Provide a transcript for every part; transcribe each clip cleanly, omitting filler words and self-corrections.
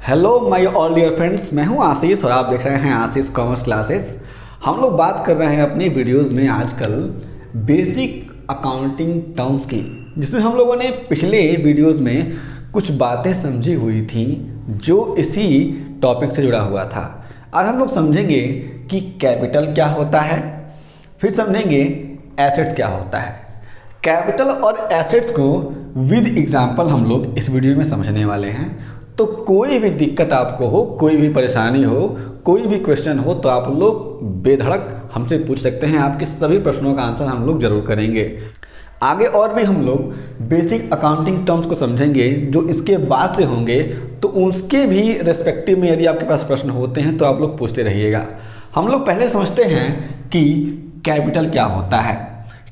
Hello my all dear friends, मैं हूं आशीष और आप देख रहे हैं आशीष कॉमर्स क्लासेस। हम लोग बात कर रहे हैं अपनी वीडियोस में आजकल बेसिक अकाउंटिंग टर्म्स की, जिसमें हम लोगों ने पिछले वीडियोस में कुछ बातें समझी हुई थी जो इसी टॉपिक से जुड़ा हुआ था। आज हम लोग समझेंगे कि कैपिटल क्या होता है, फिर समझेंगे एसेट्स क्या होता है। कैपिटल और एसेट्स को विद एग्जाम्पल हम लोग इस वीडियो में समझने वाले हैं। तो कोई भी दिक्कत आपको हो, कोई भी परेशानी हो, कोई भी क्वेश्चन हो तो आप लोग बेधड़क हमसे पूछ सकते हैं। आपके सभी प्रश्नों का आंसर हम लोग जरूर करेंगे। आगे और भी हम लोग बेसिक अकाउंटिंग टर्म्स को समझेंगे जो इसके बाद से होंगे, तो उसके भी रेस्पेक्टिव में यदि आपके पास प्रश्न होते हैं तो आप लोग पूछते रहिएगा। हम लोग पहले समझते हैं कि कैपिटल क्या होता है।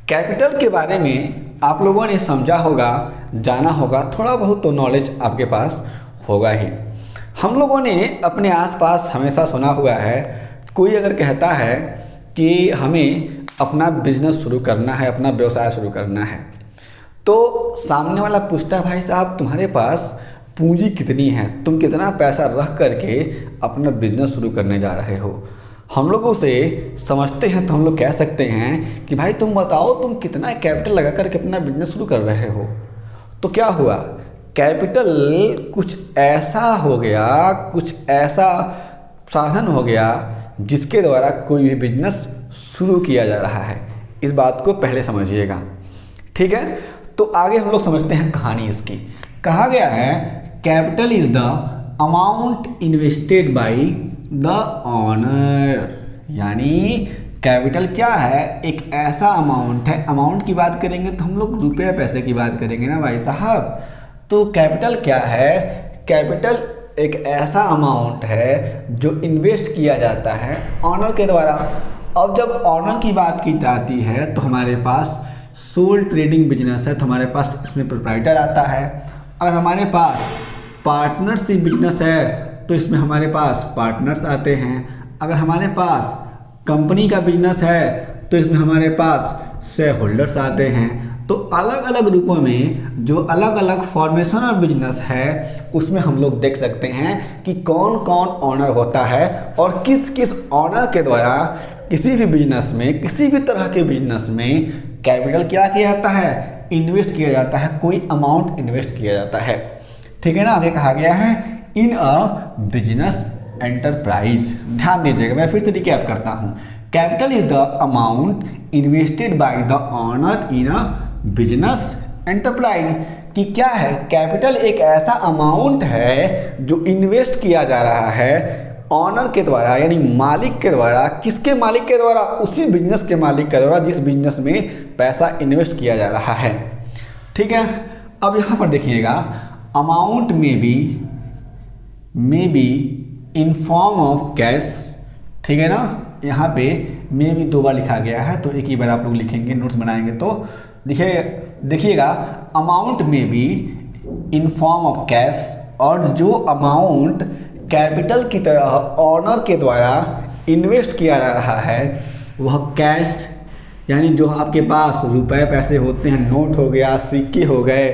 कैपिटल के बारे में आप लोगों ने समझा होगा, जाना होगा, थोड़ा बहुत तो नॉलेज आपके पास होगा ही। हम लोगों ने अपने आसपास हमेशा सुना हुआ है, कोई अगर कहता है कि हमें अपना बिजनेस शुरू करना है, अपना व्यवसाय शुरू करना है, तो सामने वाला पूछता है, भाई साहब तुम्हारे पास पूंजी कितनी है, तुम कितना पैसा रख करके अपना बिजनेस शुरू करने जा रहे हो। हम लोग उसे समझते हैं तो हम लोग कह सकते हैं कि भाई तुम बताओ तुम कितना कैपिटल लगा करके अपना बिजनेस शुरू कर रहे हो। तो क्या हुआ, कैपिटल कुछ ऐसा हो गया, कुछ ऐसा साधन हो गया जिसके द्वारा कोई भी बिजनेस शुरू किया जा रहा है। इस बात को पहले समझिएगा, ठीक है। तो आगे हम लोग समझते हैं कहानी इसकी। कहा गया है capital is the amount invested by the owner, यानी कैपिटल क्या है, एक ऐसा अमाउंट है। अमाउंट की बात करेंगे तो हम लोग रुपये पैसे की बात करेंगे ना भाई साहब। तो कैपिटल क्या है, कैपिटल एक ऐसा अमाउंट है जो इन्वेस्ट किया जाता है ऑनर के द्वारा। अब जब ऑनर की बात की जाती है तो हमारे पास सोल ट्रेडिंग बिजनेस है तो हमारे पास इसमें प्रोप्राइटर आता है। अगर हमारे पास पार्टनरशिप बिजनेस है तो इसमें हमारे पास पार्टनर्स आते हैं। अगर हमारे पास कंपनी का बिजनेस है तो इसमें हमारे पास शेयर होल्डर्स आते हैं। तो अलग अलग रूपों में जो अलग अलग फॉर्मेशन ऑफ बिजनेस है उसमें हम लोग देख सकते हैं कि कौन कौन ऑनर होता है और किस किस ऑनर के द्वारा किसी भी बिजनेस में, किसी भी तरह के बिजनेस में कैपिटल क्या किया जाता है, इन्वेस्ट किया जाता है, कोई अमाउंट इन्वेस्ट किया जाता है, ठीक है ना। आगे कहा गया है इन अ बिजनेस एंटरप्राइज। ध्यान दीजिएगा, मैं फिर से रिकैप करता हूँ। Capital is the amount invested by the owner in a business enterprise. कि क्या है, कैपिटल एक ऐसा अमाउंट है जो इन्वेस्ट किया जा रहा है ऑनर के द्वारा, यानी मालिक के द्वारा। किसके मालिक के द्वारा, उसी बिजनेस के मालिक के द्वारा जिस बिजनेस में पैसा इन्वेस्ट किया जा रहा है, ठीक है। अब यहाँ पर देखिएगा, अमाउंट में be in form of cash, ठीक है ना। यहाँ पे में भी 2 बार लिखा गया है तो एक ही बार आप लोग लिखेंगे, नोट्स बनाएंगे तो देखिएगा अमाउंट में भी इन फॉर्म ऑफ कैश, और जो अमाउंट कैपिटल की तरह ऑनर के द्वारा इन्वेस्ट किया जा रहा है वह कैश, यानी जो आपके पास रुपए पैसे होते हैं, नोट हो गया, सिक्के हो गए,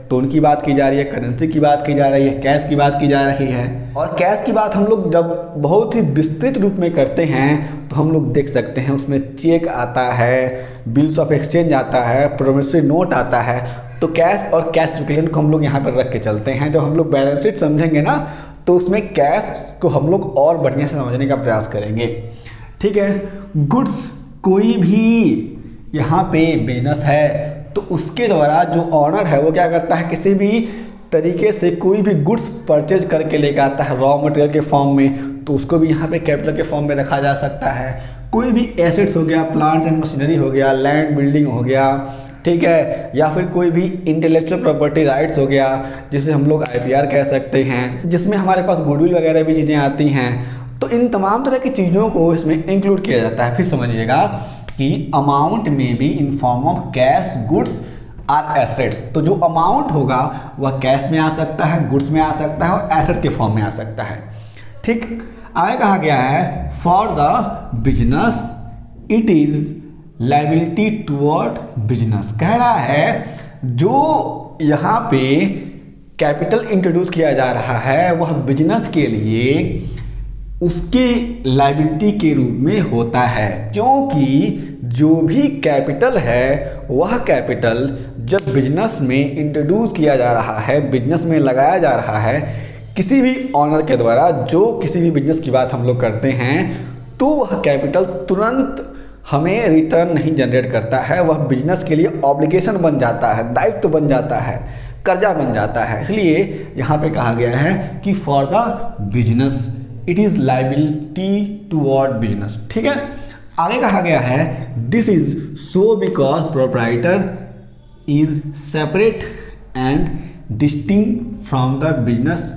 तो उनकी बात की जा रही है, करेंसी की बात की जा रही है, कैश की बात की जा रही है। और कैश की बात हम लोग जब बहुत ही विस्तृत रूप में करते हैं तो हम लोग देख सकते हैं उसमें चेक आता है, बिल्स ऑफ एक्सचेंज आता है, प्रोमिसरी नोट आता है। तो कैश और कैश इक्विवेलेंट को हम लोग यहाँ पर रख के चलते हैं। जब हम लोग बैलेंस शीट समझेंगे ना तो उसमें कैश को हम लोग और बढ़िया से समझने का प्रयास करेंगे, ठीक है। गुड्स, कोई भी यहाँ पे बिजनेस है तो उसके द्वारा जो ऑनर है वो क्या करता है, किसी भी तरीके से कोई भी गुड्स परचेज करके लेकर आता है रॉ मटेरियल के फॉर्म में, तो उसको भी यहाँ पे कैपिटल के फॉर्म में रखा जा सकता है। कोई भी एसेट्स हो गया, प्लांट एंड मशीनरी हो गया, लैंड बिल्डिंग हो गया, ठीक है, या फिर कोई भी इंटेलेक्चुअल प्रॉपर्टी राइट्स हो गया जिसे हम लोग IPR कह सकते हैं, जिसमें हमारे पास गुडविल वगैरह भी चीज़ें आती हैं। तो इन तमाम तरह की चीज़ों को इसमें इंक्लूड किया जाता है। फिर समझिएगा कि अमाउंट में भी in form of cash, goods or assets. तो जो अमाउंट होगा वह कैश में आ सकता है, गुड्स में आ सकता है और एसेट के फॉर्म में आ सकता है, ठीक। आगे कहा गया है for the business it is liability toward business. कह रहा है जो यहाँ पे कैपिटल इंट्रोड्यूस किया जा रहा है वह बिजनेस के लिए उसके लायबिलिटी के रूप में होता है, क्योंकि जो भी कैपिटल है वह कैपिटल जब बिजनेस में इंट्रोड्यूस किया जा रहा है, बिजनेस में लगाया जा रहा है किसी भी ऑनर के द्वारा, जो किसी भी बिजनेस की बात हम लोग करते हैं, तो वह कैपिटल तुरंत हमें रिटर्न नहीं जनरेट करता है, वह बिजनेस के लिए ऑब्लिगेशन बन जाता है, दायित्व बन जाता है, कर्जा बन जाता है। इसलिए यहाँ पे कहा गया है कि for the business it is liability toward business. ठीक है, आगे कहा गया है this is so because proprietor is separate and distinct from the business.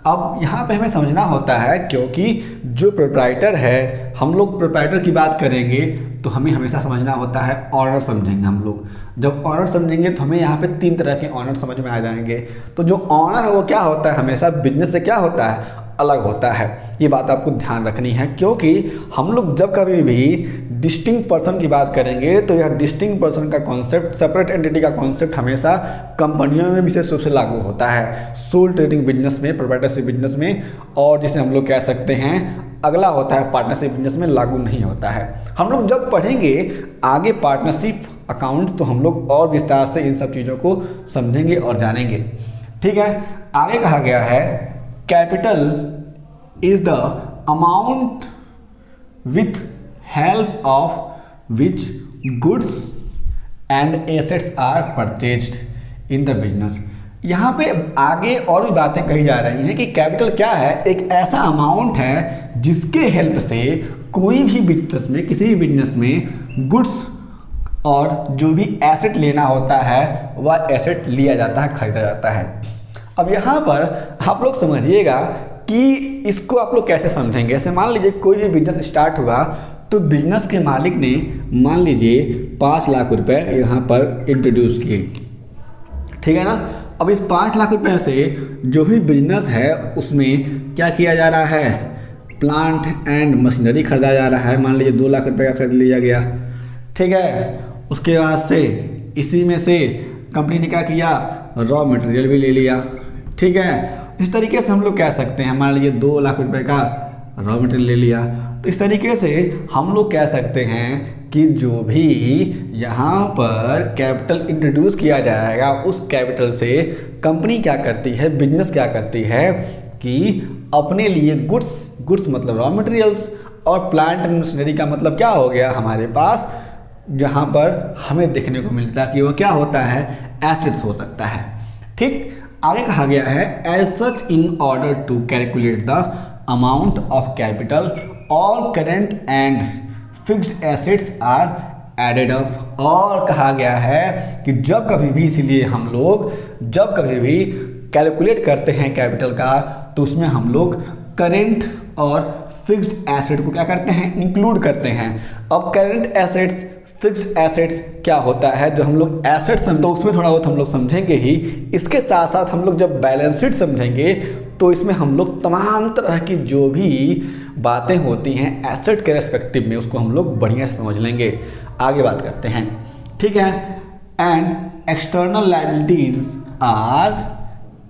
अब यहाँ पे हमें समझना होता है, क्योंकि जो प्रोप्राइटर है, हम लोग प्रोप्राइटर की बात करेंगे तो हमें हमेशा समझना होता है ऑनर समझेंगे हम लोग। जब ऑनर समझेंगे तो हमें यहाँ पे 3 तरह के ऑनर समझ में आ जाएंगे। तो जो ऑनर है वो क्या होता है, हमेशा बिजनेस से क्या होता है, अलग होता है। ये बात आपको ध्यान रखनी है, क्योंकि हम लोग जब कभी भी डिस्टिंक्ट पर्सन की बात करेंगे तो यह डिस्टिंक्ट पर्सन का कॉन्सेप्ट, सेपरेट एंटिटी का कॉन्सेप्ट हमेशा कंपनियों में विशेष रूप से लागू होता है, सोल ट्रेडिंग बिजनेस में, प्रोप्राइटरशिप बिजनेस में, और जिसे हम लोग कह सकते हैं अगला होता है पार्टनरशिप बिजनेस में लागू नहीं होता है। हम लोग जब पढ़ेंगे आगे पार्टनरशिप अकाउंट तो हम लोग और विस्तार से इन सब चीज़ों को समझेंगे और जानेंगे। ठीक है, आगे कहा गया है capital is the amount with help of which goods and assets are purchased in the business. यहाँ पे आगे और भी बातें कही जा रही हैं कि कैपिटल क्या है, एक ऐसा अमाउंट है जिसके हेल्प से कोई भी बिजनेस में, किसी भी बिजनेस में गुड्स और जो भी एसेट लेना होता है वह एसेट लिया जाता है, खरीदा जाता है। अब यहाँ पर आप लोग समझिएगा कि इसको आप लोग कैसे समझेंगे। ऐसे मान लीजिए कोई भी बिजनेस स्टार्ट हुआ तो बिजनेस के मालिक ने मान लीजिए 5 लाख रुपए यहाँ पर इंट्रोड्यूस किए, ठीक है ना। अब इस 5 लाख रुपए से जो भी बिजनेस है उसमें क्या किया जा रहा है, प्लांट एंड मशीनरी खरीदा जा रहा है। मान लीजिए 2 लाख रुपए का खरीद लिया गया, ठीक है। उसके बाद से इसी में से कंपनी ने क्या किया, रॉ मटेरियल भी ले लिया, ठीक है। इस तरीके से हम लोग कह सकते हैं, मान लीजिए 2 लाख रुपए का रॉ मटेरियल ले लिया, तो इस तरीके से हम लोग कह सकते हैं कि जो भी यहाँ पर कैपिटल इंट्रोड्यूस किया जाएगा उस कैपिटल से कंपनी क्या करती है, बिजनेस क्या करती है कि अपने लिए गुड्स मतलब रॉ मटेरियल्स, और प्लांट एंड मशीनरी का मतलब क्या हो गया हमारे पास, जहाँ पर हमें देखने को मिलता है कि वो क्या होता है, एसेट्स हो सकता है। ठीक, आगे कहा गया है as such in order to calculate the amount of capital all current and fixed assets are added up. और कहा गया है कि जब कभी भी, इसीलिए हम लोग जब कभी भी कैलकुलेट करते हैं कैपिटल का तो उसमें हम लोग करेंट और फिक्स्ड एसेट को क्या करते हैं, इंक्लूड करते हैं। अब करेंट एसेट्स, फिक्स्ड एसेट्स क्या होता है, जो हम लोग एसेट्स समझो उसमें थोड़ा बहुत हम लोग समझेंगे ही। इसके साथ साथ हम लोग जब बैलेंस शीट समझेंगे तो इसमें हम लोग तमाम तरह की जो भी बातें होती हैं एसेट के रेस्पेक्टिव में उसको हम लोग बढ़िया से समझ लेंगे। आगे बात करते हैं, ठीक है। And external liabilities are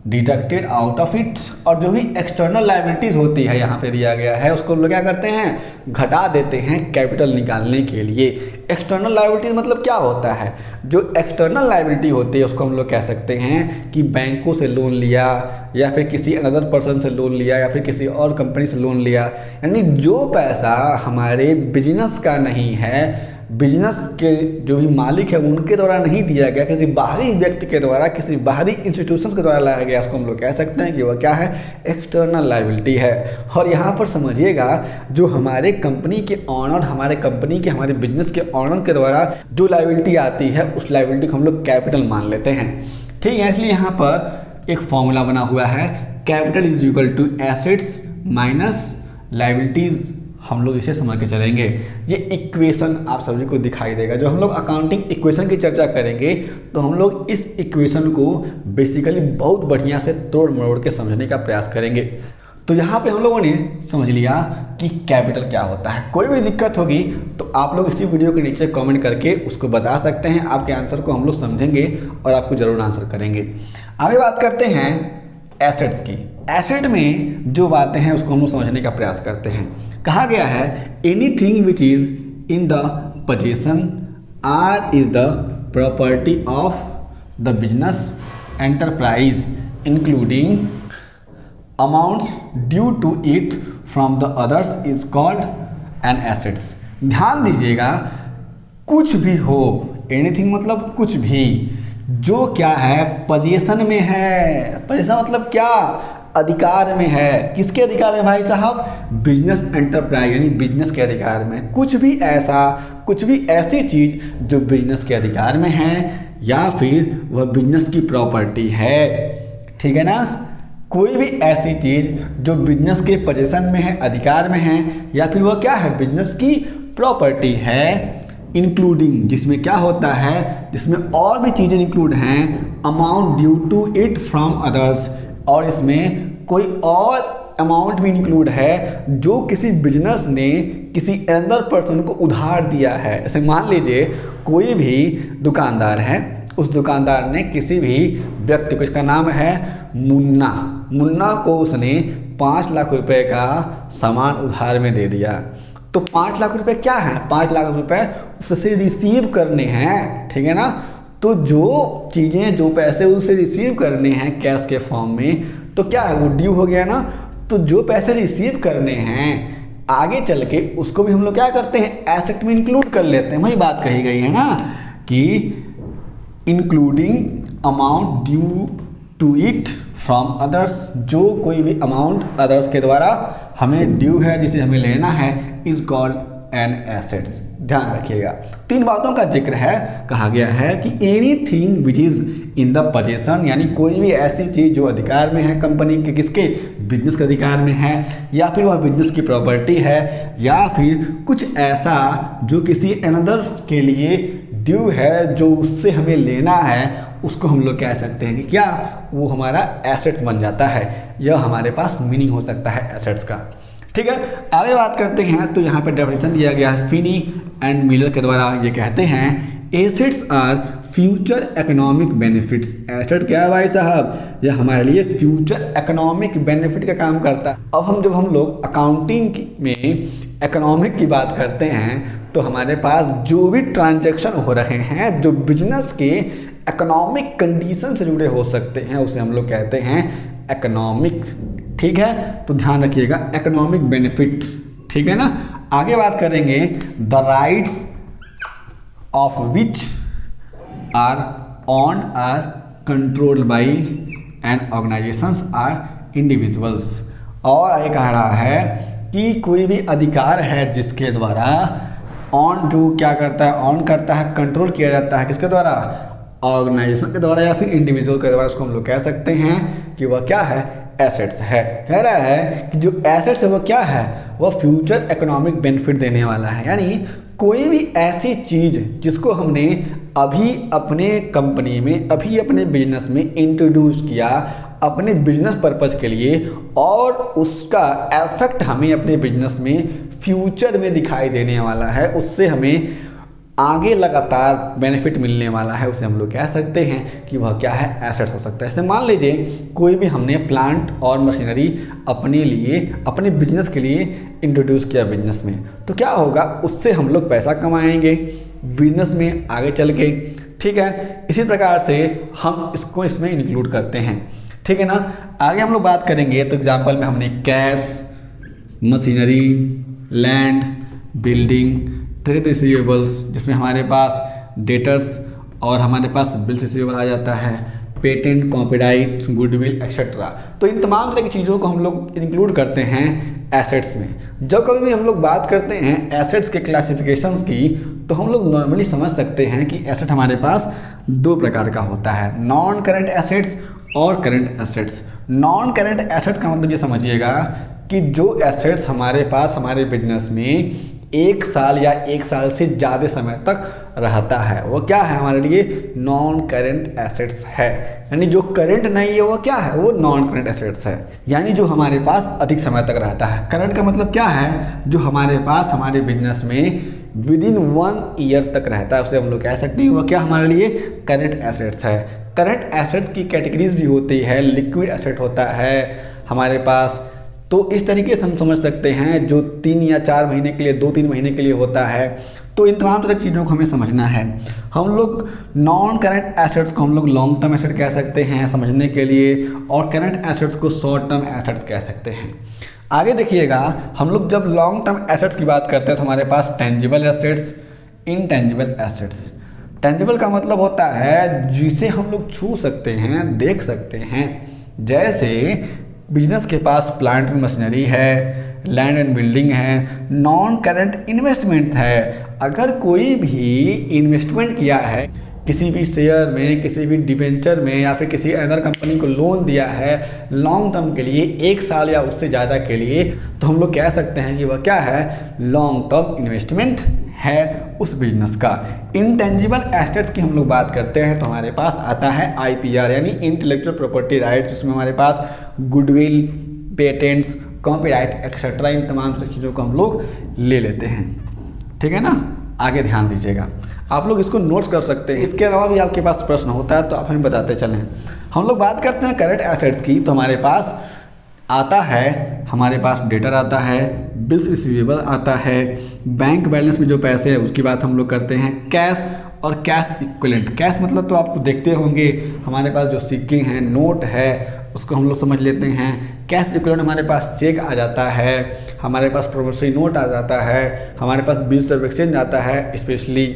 deducted out of it. और जो भी एक्सटर्नल लायबिलिटीज होती है यहाँ पे दिया गया है उसको लोग क्या करते हैं, घटा देते हैं कैपिटल निकालने के लिए। एक्सटर्नल लायबिलिटीज मतलब क्या होता है, जो एक्सटर्नल लायबिलिटी होती है उसको हम लोग कह सकते हैं कि बैंकों से लोन लिया या फिर किसी अनदर पर्सन से लोन लिया या फिर किसी और कंपनी से लोन लिया, यानी जो पैसा हमारे बिजनेस का नहीं है, बिजनेस के जो भी मालिक है उनके द्वारा नहीं दिया गया, किसी बाहरी व्यक्ति के द्वारा, किसी बाहरी इंस्टीट्यूशंस के द्वारा लाया गया, उसको हम लोग कह सकते हैं कि वह क्या है, एक्सटर्नल लायबिलिटी है। और यहाँ पर समझिएगा जो हमारे कंपनी के ऑनर, हमारे कंपनी के, हमारे बिजनेस के ऑनर के द्वारा जो लायबिलिटी आती है उस लायबिलिटी को हम लोग कैपिटल मान लेते हैं, ठीक है। इसलिए यहाँ पर एक फॉर्मूला बना हुआ है, capital is equal to assets minus liabilities. हम लोग इसे समझ के चलेंगे। ये इक्वेशन आप सभी को दिखाई देगा। जब हम लोग अकाउंटिंग इक्वेशन की चर्चा करेंगे तो हम लोग इस इक्वेशन को बेसिकली बहुत बढ़िया से तोड़ मरोड़ के समझने का प्रयास करेंगे। तो यहाँ पे हम लोगों ने समझ लिया कि कैपिटल क्या होता है। कोई भी दिक्कत होगी तो आप लोग इसी वीडियो के नीचे कमेंट करके उसको बता सकते हैं, आपके आंसर को हम लोग समझेंगे और आपको ज़रूर आंसर करेंगे। आगे बात करते हैं एसेट्स की। एसेट में जो बातें हैं उसको हम लोग समझने का प्रयास करते हैं। कहा गया है anything which is in the possession or is the property of the business enterprise including amounts due to it from the others is called an assets. ध्यान दीजिएगा, कुछ भी हो, एनीथिंग मतलब कुछ भी, जो क्या है पोजीशन में है। पोजीशन मतलब क्या, अधिकार में है। किसके अधिकार में भाई साहब? बिजनेस एंटरप्राइज यानी बिजनेस के अधिकार में। कुछ भी ऐसा, कुछ भी ऐसी चीज़ जो बिजनेस के अधिकार में है या फिर वह बिजनेस की प्रॉपर्टी है, ठीक है ना। कोई भी ऐसी चीज़ जो बिजनेस के पोजीशन में है, अधिकार में है, या फिर वह क्या है, बिजनेस की प्रॉपर्टी है, इंक्लूडिंग, जिसमें क्या होता है, जिसमें और भी चीज़ें इंक्लूड हैं, amount due to it from others, और इसमें कोई और अमाउंट भी इंक्लूड है जो किसी बिजनेस ने किसी अदर पर्सन को उधार दिया है। जैसे मान लीजिए कोई भी दुकानदार है, उस दुकानदार ने किसी भी व्यक्ति को, इसका नाम है मुन्ना को उसने 5 लाख रुपए का सामान उधार में दे दिया। तो 5 लाख रुपए क्या है? 5 लाख रुपए उससे रिसीव करने हैं, ठीक है ना। तो जो चीज़ें, जो पैसे उससे रिसीव करने हैं कैश के फॉर्म में, तो क्या है, वो ड्यू हो गया ना। तो जो पैसे रिसीव करने हैं आगे चल के उसको भी हम लोग क्या करते हैं, एसेट में इंक्लूड कर लेते हैं। वही बात कही गई है ना कि including amount due to it from others, जो कोई भी अमाउंट अदर्स के द्वारा हमें ड्यू है, जिसे हमें लेना है, इज कॉल्ड एन एसेट्स। ध्यान रखिएगा, 3 बातों का जिक्र है। कहा गया है कि anything which is in the possession, यानी कोई भी ऐसी चीज़ जो अधिकार में है कंपनी के, किसके, बिजनेस के अधिकार में है, या फिर वह बिजनेस की प्रॉपर्टी है, या फिर कुछ ऐसा जो किसी अनदर के लिए ड्यू है, जो उससे हमें लेना है, उसको हम लोग कह सकते हैं कि क्या, वो हमारा एसेट बन जाता है। यह हमारे पास मीनिंग हो सकता है एसेट्स का, ठीक है। आगे बात करते हैं तो यहाँ पे डेफिनेशन दिया गया है फिनी एंड मिलर के द्वारा। ये कहते हैं assets are future economic benefits. Asset क्या है भाई साहब? यह हमारे लिए फ्यूचर इकोनॉमिक बेनिफिट का काम करता है। अब जब हम लोग अकाउंटिंग में इकोनॉमिक की बात करते हैं तो हमारे पास जो भी ट्रांजैक्शन हो रहे हैं, जो बिजनेस के इकोनॉमिक कंडीशन से जुड़े हो सकते हैं, उसे हम लोग कहते हैं इकोनॉमिक, ठीक है। तो ध्यान रखिएगा, इकोनॉमिक बेनिफिट, ठीक है ना। आगे बात करेंगे the rights of which are owned or controlled by and organizations or individuals. और आगे कह रहा है कि कोई भी अधिकार है जिसके द्वारा ऑन, जो क्या करता है, ऑन करता है, कंट्रोल किया जाता है, किसके द्वारा, ऑर्गेनाइजेशन के द्वारा या फिर इंडिविजुअल के द्वारा, उसको हम लोग कह सकते हैं कि वह क्या है, एसेट्स है। कह रहा है कि जो एसेट्स है वो क्या है, वह फ्यूचर इकोनॉमिक बेनिफिट देने वाला है। यानी कोई भी ऐसी चीज़ जिसको हमने अभी अपने कंपनी में, अभी अपने बिजनेस में इंट्रोड्यूस किया अपने बिजनेस पर्पज़ के लिए, और उसका इफेक्ट हमें अपने बिजनेस में फ्यूचर में दिखाई देने वाला है, उससे हमें आगे लगातार बेनिफिट मिलने वाला है, उसे हम लोग कह सकते हैं कि वह क्या है, एसेट्स हो सकता है। जैसे मान लीजिए कोई भी हमने प्लांट और मशीनरी अपने लिए, अपने बिजनेस के लिए इंट्रोड्यूस किया बिजनेस में, तो क्या होगा, उससे हम लोग पैसा कमाएंगे बिजनेस में आगे चल के, ठीक है। इसी प्रकार से हम इसको इसमें इंक्लूड करते हैं, ठीक है ना। आगे हम लोग बात करेंगे तो एग्जाम्पल में हमने cash, machinery, land, building, trade receivables, जिसमें हमारे पास डेटर्स और हमारे पास बिल्स रिसीवेबल आ जाता है, पेटेंट, कॉपीराइट, गुडविल एक्सेट्रा। तो इन तमाम तरह की चीज़ों को हम लोग इंक्लूड करते हैं एसेट्स में। जब कभी भी हम लोग बात करते हैं एसेट्स के क्लासिफिकेशंस की, तो हम लोग नॉर्मली समझ सकते हैं कि एसेट हमारे पास 2 प्रकार का होता है, नॉन करंट एसेट्स और current assets. Non current assets का मतलब ये समझिएगा कि जो एसेट्स हमारे पास हमारे बिजनेस में 1 साल या 1 साल से ज़्यादा समय तक रहता है वो क्या है हमारे लिए, नॉन करेंट एसेट्स है। यानी जो करंट नहीं है वो क्या है, वो नॉन करंट एसेट्स है, यानी जो हमारे पास अधिक समय तक रहता है। करंट का मतलब क्या है, जो हमारे पास हमारे बिजनेस में विद इन 1 ईयर तक रहता है, उसे हम लोग कह सकते हैं वो क्या हमारे लिए करंट एसेट्स है। करंट एसेट्स की कैटेगरीज भी होती है, लिक्विड एसेट होता है हमारे पास, तो इस तरीके से हम समझ सकते हैं जो 3 या 4 महीने के लिए, 2-3 महीने के लिए होता है। तो इन तमाम तरह की चीज़ों को हमें समझना है। हम लोग नॉन करंट एसेट्स को हम लोग लॉन्ग टर्म एसेट कह सकते हैं समझने के लिए, और करंट एसेट्स को शॉर्ट टर्म एसेट्स कह सकते हैं। आगे देखिएगा, हम लोग जब लॉन्ग टर्म एसेट्स की बात करते हैं तो हमारे पास tangible assets, intangible assets. Tangible का मतलब होता है जिसे हम लोग छू सकते हैं, देख सकते हैं। जैसे बिजनेस के पास प्लांट एंड मशीनरी है, लैंड एंड बिल्डिंग है, नॉन करंट इन्वेस्टमेंट है। अगर कोई भी इन्वेस्टमेंट किया है किसी भी शेयर में, किसी भी डिबेंचर में, या फिर किसी अदर कंपनी को लोन दिया है लॉन्ग टर्म के लिए, 1 साल या उससे ज़्यादा के लिए, तो हम लोग कह सकते हैं कि वह क्या है, लॉन्ग टर्म इन्वेस्टमेंट है उस बिजनेस का। इंटेंजिबल एसेट्स की हम लोग बात करते हैं तो हमारे पास आता है IPR यानी इंटेलेक्चुअल प्रॉपर्टी राइट, जिसमें हमारे पास गुडविल, पेटेंट्स, कॉपीराइट एक्सेट्रा, इन तमाम चीज़ों को हम लोग ले लेते हैं। ठीक है ना, आगे ध्यान दीजिएगा, आप लोग इसको नोट्स कर सकते हैं। इसके अलावा भी आपके पास प्रश्न होता है तो आप हमें बताते चलें। हम लोग बात करते हैं करंट एसेट्स की, तो हमारे पास आता है, हमारे पास डेटर आता है, बिल्स रिसीवेबल आता है, बैंक बैलेंस में जो पैसे हैं उसकी बात हम लोग करते हैं, कैश और कैश इक्विवेलेंट। कैश मतलब तो आप देखते होंगे हमारे पास जो सिक्के हैं, नोट है, उसको हम लोग समझ लेते हैं। कैश इक्विवेलेंट हमारे पास चेक आ जाता है, हमारे पास प्रोमिसरी नोट आ जाता है, हमारे पास बिल्स ऑफ एक्सचेंज आता है, स्पेशली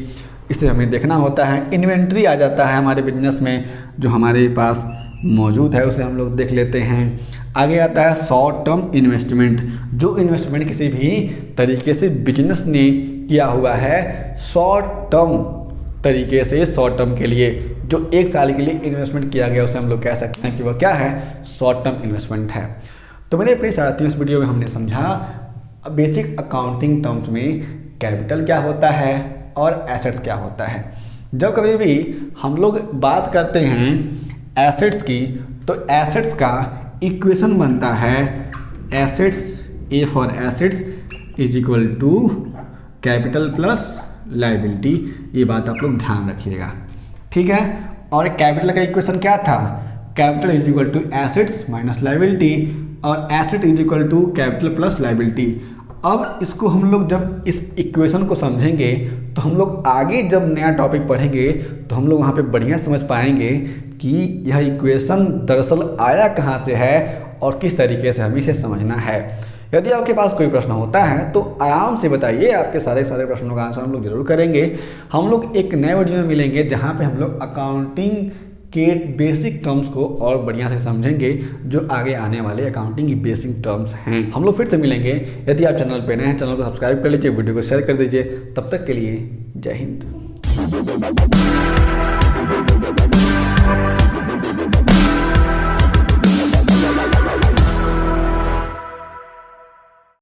इसे हमें देखना होता है। इन्वेंट्री आ जाता है हमारे बिजनेस में जो हमारे पास मौजूद है, उसे हम लोग देख लेते हैं। आगे आता है शॉर्ट टर्म इन्वेस्टमेंट, जो इन्वेस्टमेंट किसी भी तरीके से बिजनेस ने किया हुआ है शॉर्ट टर्म तरीके से, शॉर्ट टर्म के लिए, जो 1 साल के लिए इन्वेस्टमेंट किया गया, उसे हम लोग कह सकते हैं कि वह क्या है, शॉर्ट टर्म इन्वेस्टमेंट है। तो मेरे प्रिय साथियों, इस वीडियो में हमने समझा बेसिक अकाउंटिंग टर्म्स में कैपिटल क्या होता है और एसेट्स क्या होता है। जब कभी भी हम लोग बात करते हैं एसेट्स की, तो एसेट्स का इक्वेशन बनता है assets, A for assets is equal to capital plus liability. ये बात आप लोग ध्यान रखिएगा, ठीक है। और कैपिटल का इक्वेशन क्या था, capital is equal to assets minus liability, और asset is equal to capital plus liability. अब इसको हम लोग जब इस इक्वेशन को समझेंगे तो हम लोग आगे जब नया टॉपिक पढ़ेंगे तो हम लोग वहाँ पे बढ़िया समझ पाएंगे कि यह इक्वेशन दरअसल आया कहाँ से है और किस तरीके से हमें इसे समझना है। यदि आपके पास कोई प्रश्न होता है तो आराम से बताइए, आपके सारे प्रश्नों का आंसर हम लोग जरूर करेंगे। हम लोग एक नए वीडियो में मिलेंगे जहाँ पे हम लोग अकाउंटिंग के बेसिक टर्म्स को और बढ़िया से समझेंगे, जो आगे आने वाले अकाउंटिंग की बेसिक टर्म्स हैं। हम लोग फिर से मिलेंगे। यदि आप चैनल पे नए हैं, चैनल को सब्सक्राइब कर लीजिए, वीडियो को शेयर कर दीजिए। तब तक के लिए जय हिंद।